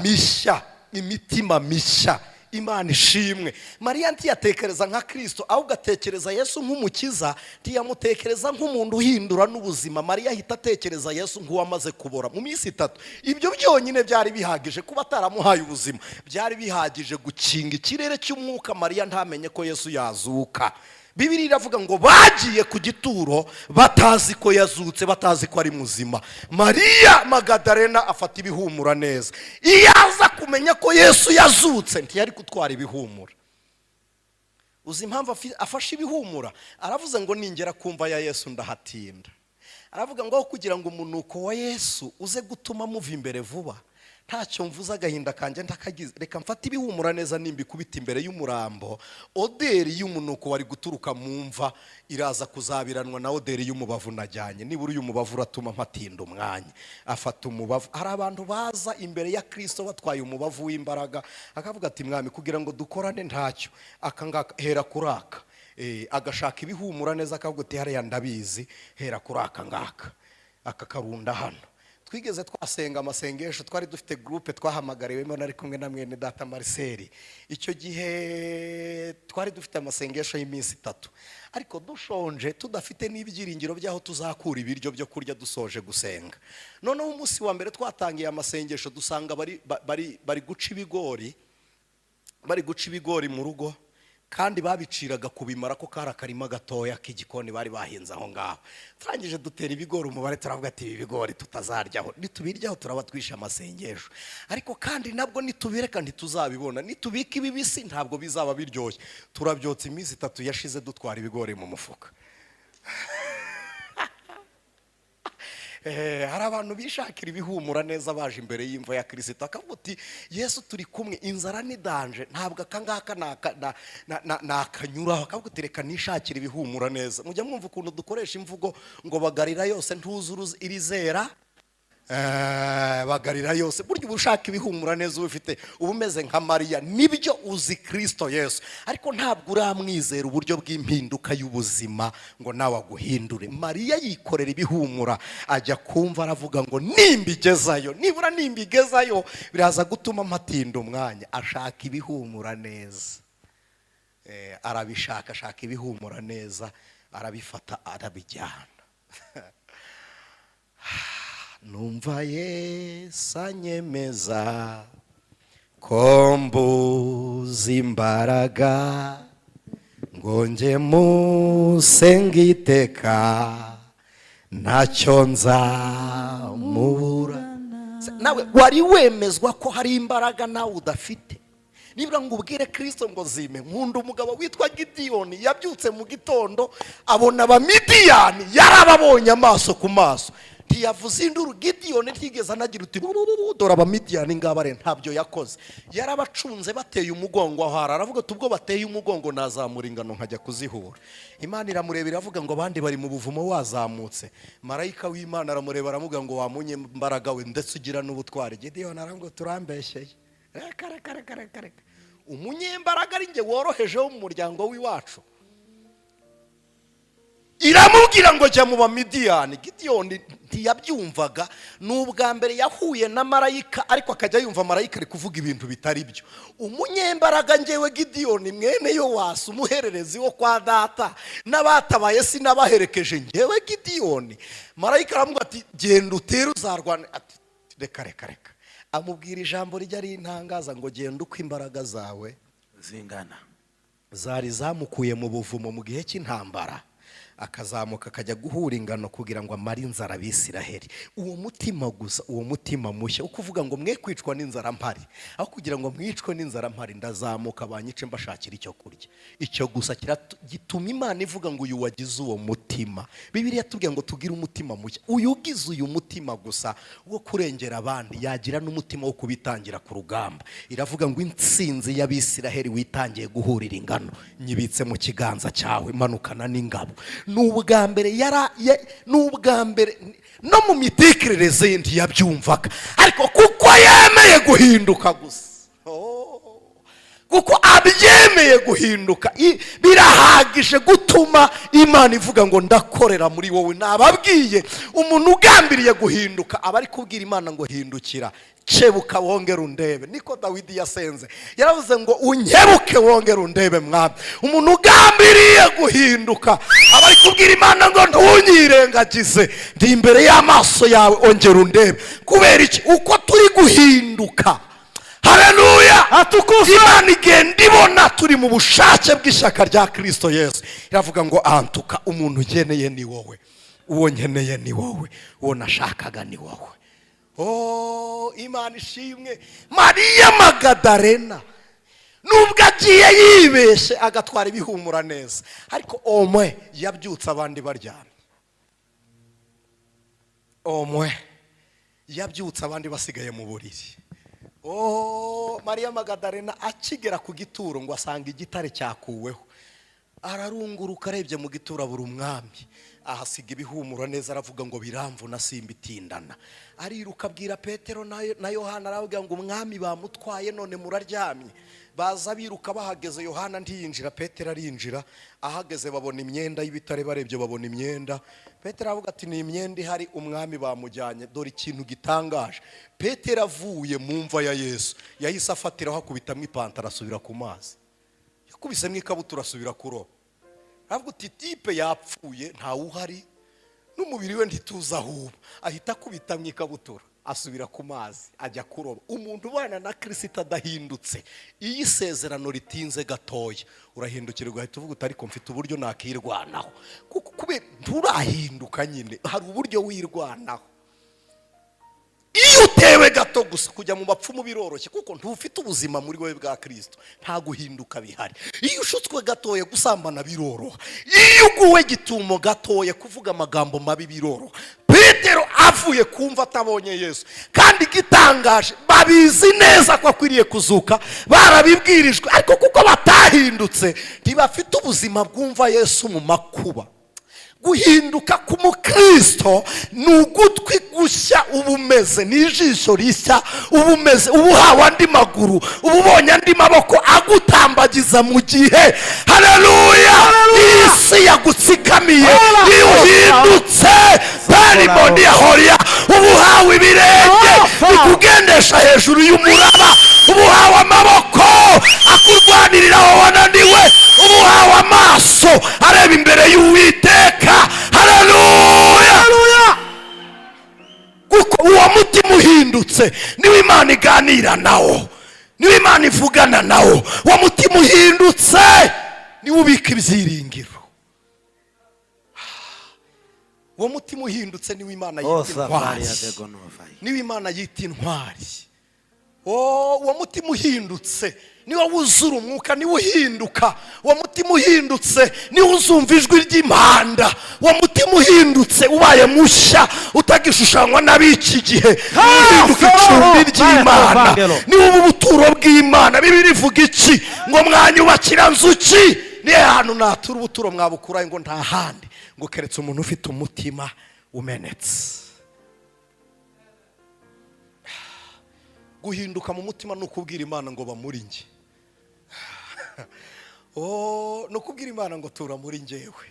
mishya, imitima mishya. Imana ishimwe. Mariya ntiyatekereza nka Kristo, ahubwo atekereza Yesu nk'umukiza, ntiyamutekereza nk'umuntu uhindura n'ubuzima. Mariya ahita atekereza Yesu nk'uwamaze kubora mu minsi 3. Ibyo byonyine byari bihagije kuba ataramuhaye ubuzima, byari bihagije gukinga ikirere cy'umwuka Mariya ntamenye ko Yesu yazuka. Bibiliya iravuga ngo bagiye ku gituro batazi ko yazutse, batazi ko ari muzima. Mariya Magadarena afata ibihumura neza. Iyo aza kumenya ko Yesu yazutse ntiyari gutwara ibihumura. Uzi impamvu afashe ibihumura? Aravuze ngo ningera kumva ya Yesu ndahatinda. Aravuga ngo kugira ngo umunuko wa Yesu uze gutuma muva imbere vuba, ntacyo mvuza agahinda kanje ntakagize, reka mfata ibihumura neza nimbi kubita imbere y'umurambo. Oderi y'umunuko wari guturuka mu mva iraza kuzabiranwa na oderi y'umubavu najyanye. Nibura uyu mubavu uratuma mpatinda umwanya. Afata umubavu. Hari abantu baza imbere ya Kristo batwaye umubavu w'imbaraga, akavuga ati mwami kugira ngo dukorane ntacyo, akangaka hera kuraka. Agashaka ibihumura neza akavuga ati hariya ndabizi, hera kuraka ngaka akakarunda hano. Twigeze twasenga amasengesho, twari dufite groupe twahamagariwemo nari kumwe na mwene data Marcel. Icyo gihe twari dufite amasengesho y'iminsi 3, ariko dushonje tudafite n'ibyiringiro byaho tuzakura ibiryo byo kurya dusoje gusenga. Noneho umunsi wa mbere twatangiye amasengesho dusanga bari guca ibigori, mu rugo, kandi babiciraga kubimara ko kara karima gatoya k'igikoni bari bahinze aho ngaho. Turangije dutera ibigori umubare, turavuga ati ibi bigori tutazaryaho, nitubiryaho turaba twisha amasengesho, ariko kandi nabwo nitubireka ntituzabibona, nitubika ibibisi ntabwo bizaba biryoshye. Turabyotsa iminsi 3 yashize dutwara ibigori mu mufuka. Hari abantu bishakira ibihumura neza baje imbere y'imva ya Kristo, akavuga ati Yesu turi kumwe, inzara ni danje, ntabwo akangaka nakanyuraho. Akavuga ati reka nishakira ibihumura neza. Mujya mwumva ukuntu dukoresha imvugo ngo bagarira yose ntuzuru irizera, bagarira yose. Burya ubushaka ibihumura neza ubifite ubumeze nka Mariya, nibyo uzi Kristo Yesu, ariko ntabwo uramwizera uburyo bw'impinduka y'ubuzima ngo nawe aguhindure. Mariya yikorera ibihumura, ajya kumva aravuga ngo nimbigezayo, nibura nimbigezayo biraza gutuma mpatinda umwanya. Ashaka ibihumura neza, arabishaka, ashaka ibihumura neza, arabifata arabijyana. Numva Yesu anyemeza ko mbuze imbaraga ngo nge musenga iteka ntacyo nzamubura. Nawe wari wemezwa ko hari imbaraga nawe udafite? Nibura ngo ubwire Kristo ngo zime. Nkunda umugabo witwa Gidiyoni, yabyutse mu gitondo abona abamidiyani, yarababonye amaso ku maso. Ntiyavuze induru. Gidiyoni ntigeze anagira uti dore abamidiyani ngabare, ntabyo yakoze. Yarabacunze bateye umugongo aho, aravuga ati ubwo bateye umugongo nazamura ingano nkajya kuzihura. Imana iramurebera iravuga ngo abandi bari mu buvumo wazamutse. Marayika w'Imana aramureba aravuga ngo wamunye imbaraga we ndetse ugira n'ubutwari. Gidiyoni aravuga turambeshyeye. Reka. Umunyembaraga ari nge woroheje wo mu muryango w'iwacu. Iramubwira ngo jya mu bamidiyani. Gidiyoni ntiyabyumvaga. N'ubwa mbere yahuye na marayika, ariko akajya yumva marayika ari kuvuga ibintu bitari byo. Umunyembaraga ngewe Gidiyoni mwene Yowasi, umuhererezi wo kwa data, n'abatabaye sinabaherekeje ngewe Gidiyoni. Marayika aramubwira ati genda utere uzarwana. Ati reka. Amubwira ijambo rijya rintangaza ngo genda uko imbaraga zawe zingana. Zari zamukuye mu buvumo mu gihe cy'intambara. akazamuka akajya guhura ingano kugira ngo amare inzara abisiraheli. Uwo mutima gusa, uwo mutima mushya ukuvuga ngo mwe kwicwa n'inzara mpari, aho kugira ngo mwicwe n'inzara mpari ndazamuka banyice mbashakira icyo kurya. Icyo gusa gituma Imana ivuga ngo uyu wagize uwo mutima. Bibiliya tubwira ngo tugire umutima mushya. Uyu ugize uyu mutima gusa wo kurengera abandi yagira n'umutima wo kubitangira ku rugamba. Iravuga ngo intsinzi y'abisiraheli witangiye guhurira ingano nyibitse mu kiganza cyawe, manukana n'ingabo. N'ubwa mbere n'ubwa mbere no mu mitikirereze ntiyabyumvaga, ariko kuko yemeye guhinduka gusa, kuko abyemeye guhinduka birahagije gutuma Imana ivuga ngo ndakorera muri wowe. Nababwiye umuntu ugambiriye guhinduka aba ari kubwira Imana ngo hindukira, cebuka wongera undebe. Niko Dawidi yasenze, yaravuze ngo unyebuke wongera undebe mwami. Umuntu ugambiriye guhinduka aba ari kubwira Imana ngo ntunyirengagize, ndi imbere y'amaso yawe ongera undebe. Kubera iki? Uko turi guhinduka, haleluya, atukuza Imana igenda ibona turi mu bushake bw'ishyaka rya Kristo Yesu. Iravuga ngo antuka umuntu ugeneye ni wowe, uwo nkeneye ni wowe, uwo nashakaga ni wowe. Imana ishimwe. Mariya Magadarena nubwo agiye yibeshe agatwara ibihumura neza, ariko omwe yabyutse abandi baryamye. Omwe yabyutse abandi basigaye mu buriri. Mariya Magadarena akigera ku gituro ngo asanga igitare cyakuweho, ararunguruka arebye mu gituro abura umwami, ahasiga ibihumura neza. Aravuga ngo biramvuna simbitindana. Ariruka abwira Petero na Yohana, aravuga ngo umwami bamutwaye none muraryamye. Baza biruka bahageze, Yohana ntiyinjira, Petero arinjira. Ahageze babona imyenda y'ibitare, barebye babona imyenda. Petero aravuga ati ni imyenda ihari, umwami bamujyanye. Dore ikintu gitangaje, Petero avuye mu mva ya Yesu yahise afatiraho akubitamo ipantaro asubira ku mazi, yakubisemo ikabutura asubira kuroba. Aravuga ati tipe yapfuye ntawe uhari, n'umubiri we ntituza ahuba. Ahita akubitamo ikabutura asubira ku mazi ajya kuroba. Umuntu ubana na Kristo adahindutse, iyo isezerano ritinze gatoya urahindukira ugahita uvuga ariko mfite uburyo nakirwanaho. Kuko kubera nturahinduka nyine, hari uburyo wirwanaho. Iyo utewe gato gusa kujya mu bapfumu biroroshye, kuko ntufite ubuzima muri wowe bwa Kristo, nta guhinduka bihari. Iyo ushutswe gatoya gusambana biroroha, iyo uguwe gitumo gatoya kuvuga amagambo mabi biroroha. Petero avuye kumva atabonye Yesu, kandi gitangaje babizi neza ko akwiriye kuzuka, barabibwirijwe, ariko kuko batahindutse ntibafite ubuzima bwumva Yesu mu makuba. Guhinduka k'umukristo ni ugutwi gushya ubumeze, n'ijisho rishya ubumeze, ubuhawe andi maguru, ububonye andi maboko agutambagiza mu gihe, haleluya, isi yagutsikamiye. Iyo uhindutse perimoni ya horiya, ubuhawe ibirenge bikugendesha hejuru y'umuraba, ubuhawe amaboko akurwanirira aho wananiwe, ubuhawe amaso areba imbere y'Uwiteka, haleluya. Kuko uwo mutima uhindutse niwe Imana iganira nawo, niwe Imana ivugana nawo. Uwo mutima uhindutse niwe ubika ibyiringiro. Uwo mutima uhindutse niwe Imana yita intwari, niwe Imana yita intwari. Uwo mutima uhindutse niwe wuzura umwuka, niwe uhinduka. Uwo mutima uhindutse niwe uzumva ijwi ry'impanda. Uwo mutima uhindutse ubaye mushya utagishushanywa n'ab'iki gihe, uhinduka icumbi ry'Imana, niwe ubuturo bw'Imana. Bibiliya ivuga iki? Ngo mwanyubakira nzuki, niyo hantu natura ubuturo mwabukurayo, ngo nta handi, ngo keretse umuntu ufite umutima umenetse. Guhinduka mu mutima ni ukubwira Imana ngo ba muri njye. Ni ukubwira Imana ngo tura muri njyewe.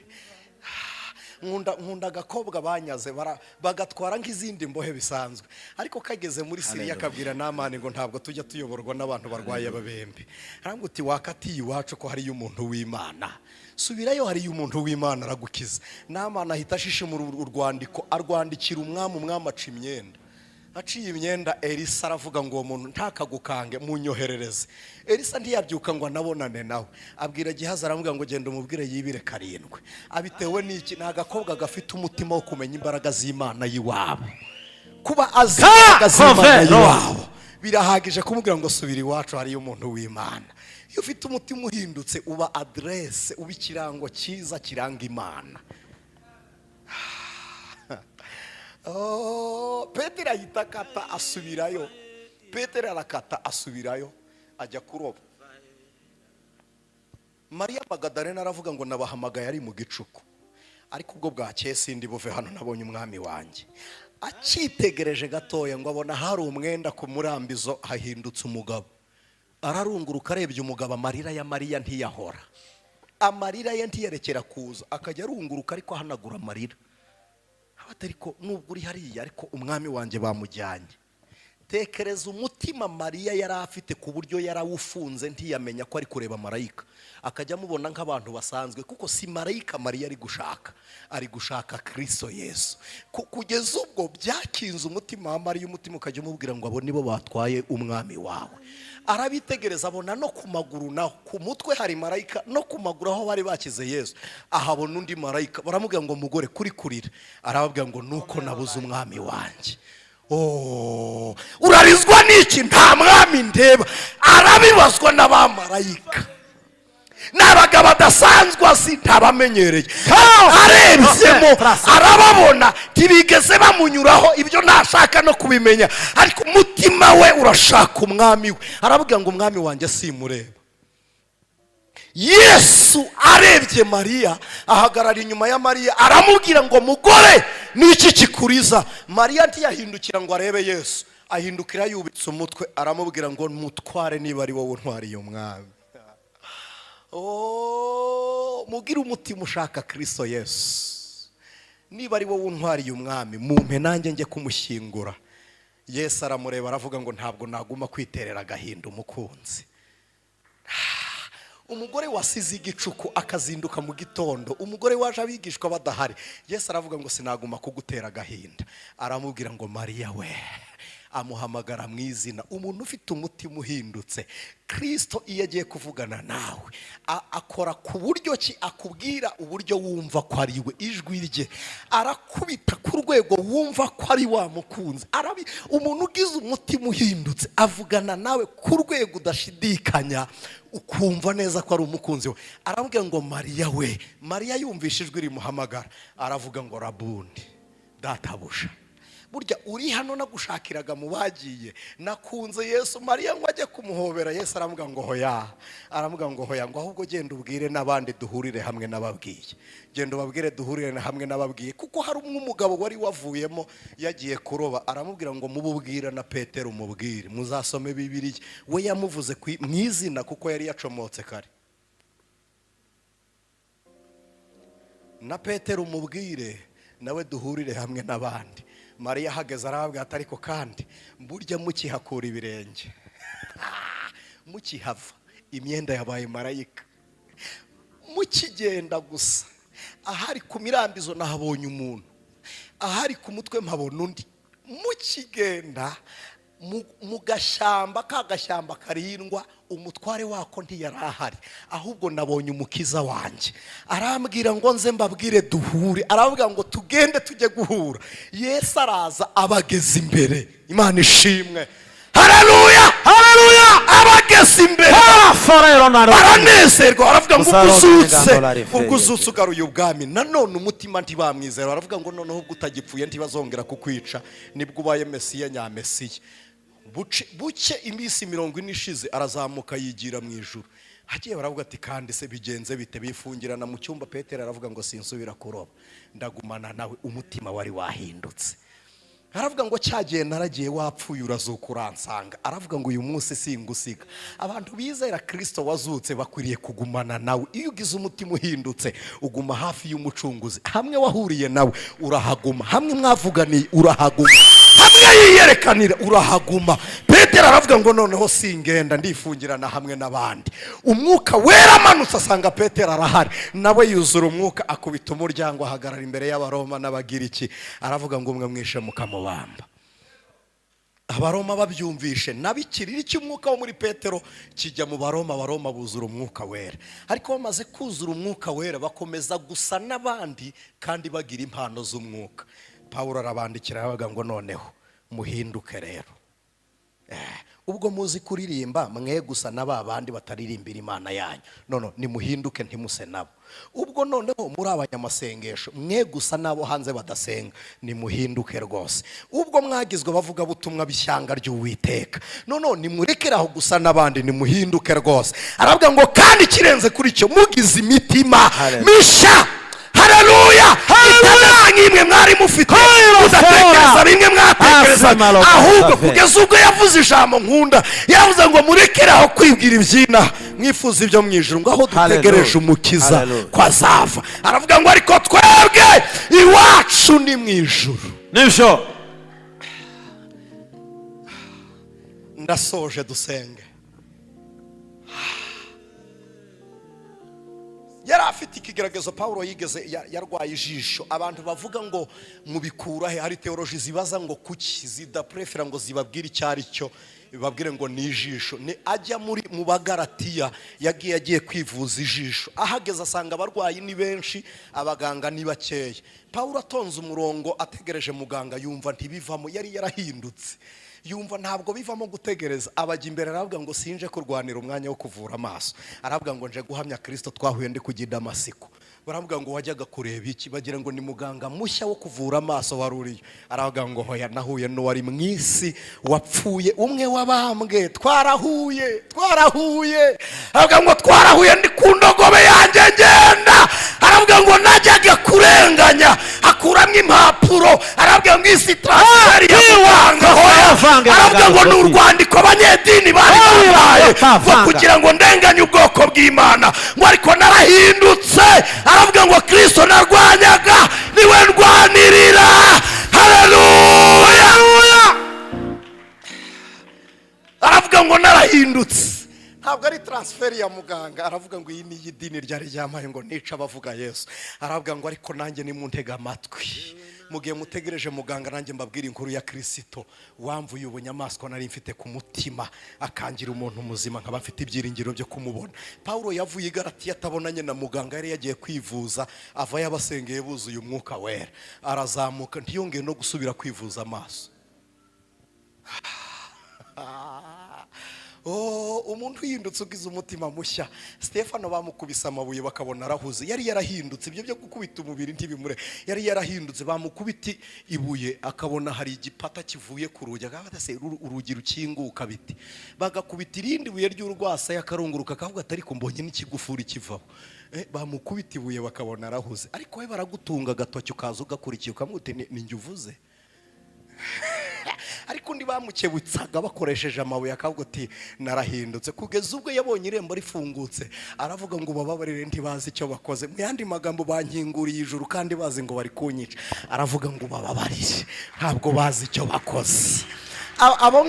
Nkunda agakobwa banyaze bagatwara nk'izindi mbohe bisanzwe, ariko kageze muri Siriya akabwira Namani ngo ntabwo tujya tuyoborwa n'abantu barwaye ababembe. Aravuga uti wakatiye iwacu ko hariyo umuntu w'Imana, subirayo hariyo umuntu w'Imana aragukiza. Namani ahita ashishimura urwandiko arwandikira umwami, umwami aca imyenda. aciye imyenda Elisa aravuga ngo uwo muntu ntakagukange munyoherereze. Elisa ntiyabyuka ngo anabonane nawe, abwira Gihazi aravuga ngo genda umubwire yibire 7. Abitewe n'iki? Nagakobwa gafite umutima wo kumenya imbaraga z'Imana yiwabo, kuba azi imbaraga z'Imana yiwabo birahagije kumubwira ngo subira iwacu hari umuntu w'Imana. Iyo ufite umutima uhindutse uba adresse, uba ikirango cyiza kiranga Imana. Petero ayitakata asubirayo. Petero arakata asubirayo ajya kuroba. Mariya Magadalena aravuga ngo nabahamagaye ari mu gicuku, ariko ubwo bwakeye sindi buve hano nabonye umwami wanjye. Akitegereje gatoya ngo abona hari umwenda ku murambizo hahindutse umugabo. Ararunguruka arebye umugabo, amarira ya Mariya ntiyahora, amarira ye ntiyerekera kuza, akajya arunguruka ariko ahanagura amarira. Ariko nubwo uri hariya ariko umwami wanjye bamujyanye. Tekereza umutima Mariya yari afite ku buryo yarawufunze ntiyamenya ko ari kureba marayika, akajya amubona nk'abantu basanzwe, kuko si marayika Mariya ari gushaka Kristo Yesu. Kugeza ubwo byakinze umutima wa Mariya, umutima ukajya umubwira ngo abo nibo batwaye umwami wawe. Arabitegereza abona no ku maguru naho, ku mutwe hari marayika, no ku maguru aho bari bakize Yesu ahabona undi marayika. Baramubwira ngo mugore kuri kurira, arababwira ngo nuko nabuze umwami wanjye. Urarizwa n'iki? Nta mwami ndeba. Arabibazwa n'abamarayika, n'abagabo badasanzwe asi ntabamenyereye. Arebyemo arababona ntibigeze bamunyuraho, ibyo ntashaka no kubimenya, ariko umutima we urashaka umwami we. Arababwira ngo umwami wanjye simureba. Yesu arebye Mariya, ahagarara inyuma ya Mariya, aramubwira ngo mugore niki kikuriza? Mariya ntiyahindukira ngo arebe Yesu, ahindukira yubitse umutwe, aramubwira ngo mutware niba ari wowe untwariye umwami. Mugira umutima ushaka Kristo Yesu, niba ari wowe untwariye umwami mumpe nanjye njye kumushyingura. Yesu aramureba aravuga ngo ntabwo naguma kwiterera agahinda umukunzi. Umugore wasize igicuku akazinduka mu gitondo, umugore waje abigishwa badahari, Yesu aravuga ngo sinaguma kugutera agahinda. Aramubwira ngo Mariya we, amuhamagara mu izina. Umuntu ufite umutima uhindutse, Kristo iyo agiye kuvugana nawe akora ku buryo ki akubwira uburyo wumva ko ari we, ijwi rye arakubita ku rwego wumva ko ari wa mukunzi. Umuntu ugize umutima uhindutse avugana nawe ku rwego udashidikanya, ukumva neza ko ari umukunzi we. Aravuga ngo Mariya we. Mariya yumvishe ijwi rimuhamagara, aravuga ngo Rabuni, databuja. Burya uri hano nagushakiraga mu bagiye, nakunze Yesu. Mariya ngo ajye kumuhobera, Yesu aravuga ngo hoya. Aravuga ngo hoya, ngo ahubwo genda ubwire n'abandi duhurire hamwe n'ababwiye. Genda ubabwire duhurire hamwe n'ababwiye, kuko hari umugabo wari wavuyemo yagiye kuroba. Aramubwira ngo mububwira na Petero umubwire, muzasome Bibiliya. We yamuvuze mu izina kuko yari yacomotse kare. Na Petero umubwire nawe duhurire hamwe n'abandi. Mariya ahageze arababwira ati ariko kandi burya mukihakura ibirenge, mukihava imyenda yabaye marayika, mukigenda gusa ahari ku mirambizo nahabonye umuntu, ahari ku mutwe mpabona undi. Mukigenda mu gashyamba, ka gashyamba karindwa, umutware wako ntiyarahari, ahubwo nabonye umukiza wanjye. Arambwira ngo nze mbabwire duhure. Aravuga ngo tugende tujye guhura. Yesu araza abageze imbere. Imana ishimwe. Haleluya, haleluya. Abageze imbere baranezerwa, baravuga ngo uguzutse ugaruye ubwami. Nanone umutima ntibamwizera, baravuga ngo noneho ubwo utagipfuye ntibazongera kukwica, nibwo ubaye Mesiya nyamesiya. Buke iminsi 40 ishize arazamuka yigira mu ijuru. Hagiye baravuga ati kandi se bigenze bite? Bifungirana mu cyumba. Petero aravuga ngo sinsubira kuroba, ndagumana nawe. Umutima wari wahindutse. Aravuga ngo cyagiye naragiye wapfuye urazuka uransanga. Aravuga ngo uyu munsi singusiga. Abantu bizera Kristo wazutse bakwiriye kugumana nawe. Iyo ugize umutima uhindutse uguma hafi y'umucunguzi. Hamwe wahuriye nawe urahaguma, hamwe mwavuganiye urahaguma, hamwe yiyerekanira urahaguma. Petero aravuga ngo noneho singenda ndifungirana hamwe n'abandi. Umwuka wera amanutse asanga Petero arahari, nawe yuzura umwuka, akubita umuryango, ahagarara imbere y'Abaroma n'Abagiriki. Aravuga ngo umwe mwishe mukamubamba. abaroma babyumvishe nabikirira cy'umwuka wo muri Petero kijya mu baroma buzura umwuka wera, ariko bamaze kuzura umwuka wera bakomeza gusa n'abandi kandi bagira impano z'umwuka. Pawulo arabandikira abaga ngo noneho muhinduke rero. Ubwo muzi kuririmba mwe gusa n'abandi bataririmbira Imana yanyu, none nimuhinduke ntimuse nabo. Ubwo noneho muri abanyamasengesho mwe gusa nabo hanze badasenga, nimuhinduke rwose. Ubwo mwagizwe bavuga butumwa bishyanga ry'Uwiteka, none nimurekeraho gusa n'abandi, nimuhinduke rwose. Aravuga ngo kandi kirenze kuri cyo mugize imitima misha. Haleluya! Imwe mwari mufite mudatekereza bimwe mwatekereza, ahubwo kugeza ubwo yavuze ijambo nkunda, yavuze ngo murekeraho kwibwira ibyina mwifuza ibyo mu ijuru, ngo aho dutegereje umukiza kwazava. Aravuga ngo ariko twebwe iwacu ni mu ijuru. Nibyo. Ndasoje dusenge. Yari afite ikigaragazo Pawulo yigeze yarwaye ijisho. Abantu bavuga ngo mubikura he, hari theology zibaza ngo kuki zidaprefera ngo zibabwire icyari cyo, babwire ngo ni ijisho. Ni ajya mu Bagalatiya yagiye kwivuza ijisho, ahageze asanga abarwayi ni benshi, abaganga ni bakeya. Pawulo atonze umurongo ategereje muganga, yumva ntibivamo, yari yarahindutse, yumva ntabwo bivamo gutegereza. Abajya imbere aravuga ngo sinje kurwanira umwanya wo kuvura amaso, aravuga ngo nje guhamya Kristo twahuye ndi kugida amasiko. Baravuga ngo wajyaga kureba iki, bagira ngo ni muganga mushya wo kuvura amaso waruriye. Aravuga ngo hoya nahuye n'uwari mu isi wapfuye, umwe wabambwe, twarahuye. Aravuga ngo twarahuye ndi ku ndogobe yanjye ngenda. Aravuga ngo najyaga kurenganya akuramo impapuro, aravuga ngo isi transfer y'abanga hoya. Aravuga ngo ni urwandiko abanyedini bari babaye kugira ngo ndenganye ubwoko bw'Imana, ngo ariko narahindutse. Aravuga ngo Kristo narwanyaga niwe ndwanirira. Haleluya! Aravuga ngo narahindutse, ntabwo ari transfer ya muganga. Aravuga ngo iyi ni idini ryari ryamaye ngo nica abavuga Yesu. Aravuga ngo ariko nanjye ni muntega amatwi, mugiye mutegereje muganga nanjye mbabwira inkuru ya Kristo wamvuye ubunyamaswa nari mfite ku mutima, akangira umuntu muzima nkaba mfite ibyiringiro byo kumubona. Pawulo yavuye i Galatiya atabonanye na muganga, yari yagiye kwivuza, ava yabasengeye buzuye umwuka wera, arazamuka ntiyongeye no gusubira kwivuza amaso. Umuntu yindutse ugize umutima mushya. Stefano bamukubise amabuye bakabona arahuze, yari yarahindutse. Ibyo byo gukubita umubiri ntibimure, yari yarahindutse. Bamukubita ibuye akabona hari igipata kivuye ku rugi, akavuga se urugi rukinguka biti. Bagakubita irindi buye ry'urwasa yakarunguruka, akavuga atari ko mbonye n'ikigufuri kivaho. Bamukubita ibuye bakabona arahuze, ariko we baragutunga agatoki ukaza ugakurikiye ukamute ni njye uvuze. Ariko ndi bamukebutsaga bakoresheje amabuye, akavuga ati narahindutse. Kugeza ubwo yabonye irembo rifungutse, aravuga ngo bababarire ntibazi icyo bakoze. Mu yandi magambo bankinguriye ijuru kandi bazi ngo bari kunyica. Aravuga ngo bababarire, ntabwo bazi icyo bakoze. Abo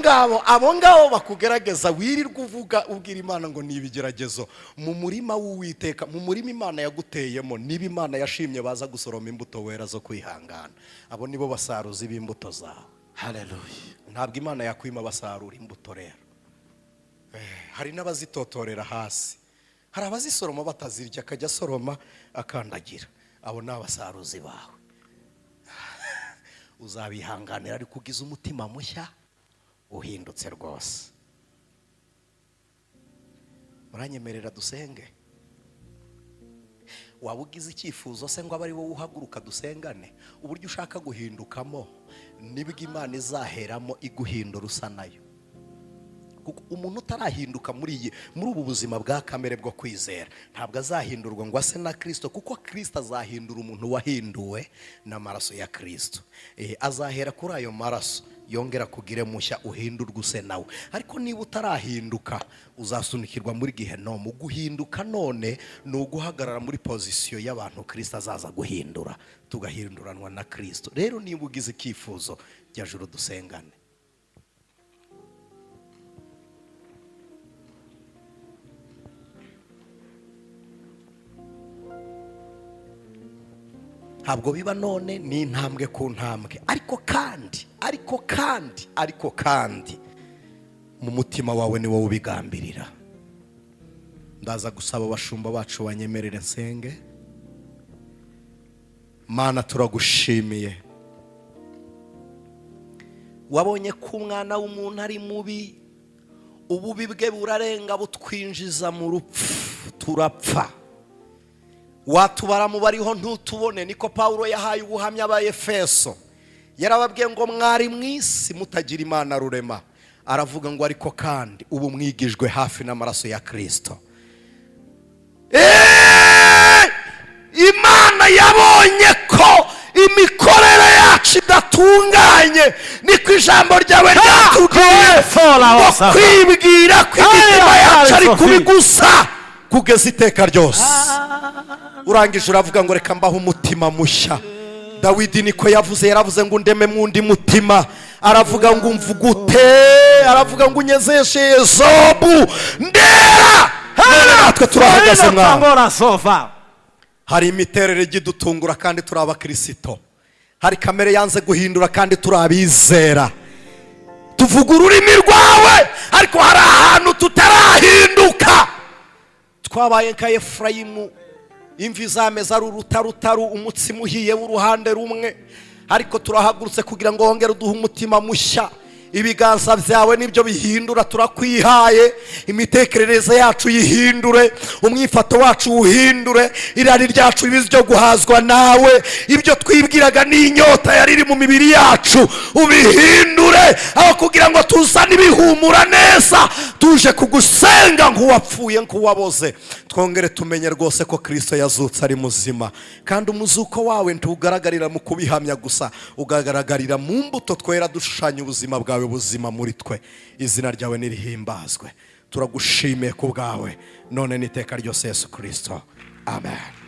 ngabo bakugerageza, wirirwa uvuga ubwira Imana ngo ni ibigeragezo mu murima w'Uwiteka, mu murima Imana yaguteyemo. Niba Imana yashimye baza gusoroma imbuto wera zo kwihangana, abo nibo basaruzi b'imbuto zawe. Haleluya! Ntabwo Imana yakwima basarura imbuto rero. Hari n'abazitotorera hasi, hari abazisoroma batazirya, akajya asoroma akandagira. Abo ni abasaruzi bawe. Uzabihanganira ariko ugize umutima mushya uhindutse rwose. Muranyemerera dusenge? Waba ugize icyifuzo se ngo abe ari wowe uhaguruka dusengane? Uburyo ushaka guhindukamo nibwo Imana izaheramo iguhindura usa nayo. Kuko umuntu utarahinduka muri ubu buzima bwa kamere bwo kwizera, ntabwo azahindurwa ngo ase na Kristo, kuko Kristo azahindura umuntu wahinduwe n'amaraso ya Kristo. Azahera kuri ayo maraso yongera kugire mushya, uhindurwa use nawe. Ariko niba utarahinduka uzasunikirwa muri gihenomu. Guhinduka none ni uguhagarara muri pozisiyo y'abantu Kristo azaza guhindura, tugahinduranwa na Kristo. Rero niba ugize icyifuzo jya juru dusengane. ntabwo biba none, ni intambwe ku ntambwe. Ariko kandi mu mutima wawe ni wowe ubigambirira. Ndaza gusaba abashumba bacu banyemerere nsenge. Mana, turagushimiye. Wabonye ko umwana w'umuntu ari mubi, ububi bwe burarenga butwinjiza mu rupfu, turapfa. Watubara mu bariho ntutubone, niko Paulo yahaye ubuhamya aba Efeso. Yarababwiye ngo mwari mwisi mutagira Imana rurema. Aravuga ngo ariko kandi ubu mwigijwe hafi n'amaraso ya Kristo. Imana yabonye ko imikorere yacu idatunganye, niko ijambo ryawe ryatubwiye ngo kwibwira kw'imitima yacu ari kubi gusa kugeza iteka ryose. Urangije uravuga ngo reka mbaho umutima mushya. Dawidi niko yavuze, yaravuze ngo undeme mwundi mutima. Aravuga ngo umvugute, aravuga ngo unyezeshe Yobu ndera. Natwe turahagaze mwana. Hari imiterere igidutungura kandi turi abakristo. Hari kamere yanze guhindura kandi turi abizera. Tuvuga ururimi rwawe ariko hari ahantu tutarahinduka. Twabaye nka Efurayimu, imvi zameza ari urutaru, umutsima uhiye w'uruhande rumwe. Ariko turahagurutse kugira ngo wongere uduhe umutima mushya. Ibiganza byawe nibyo bihindura, turakwihaye. Imitekerereze yacu yihindure, umwifato wacu uhindure, irari ryacu ibizyo guhazwa nawe, ibyo twibwiraga n'inyota yari iri mu mibiri yacu ubihindure, aho kugira ngo tuzane ibihumura neza tuje kugusenga nk'uwapfuye nk'uwaboze. Twongere tumenye rwose ko Kristo yazutse ari muzima, kandi umuzuko wawe ntugaragarira mu kubihamya gusa, ugaragarira mu mbuto twera dushushanya ubuzima bwawe buzima muri twe. Izina ryawe nirihimbazwe. Turagushimiye ku bwawe none n'iteka ryose Yesu Kristo. Amen.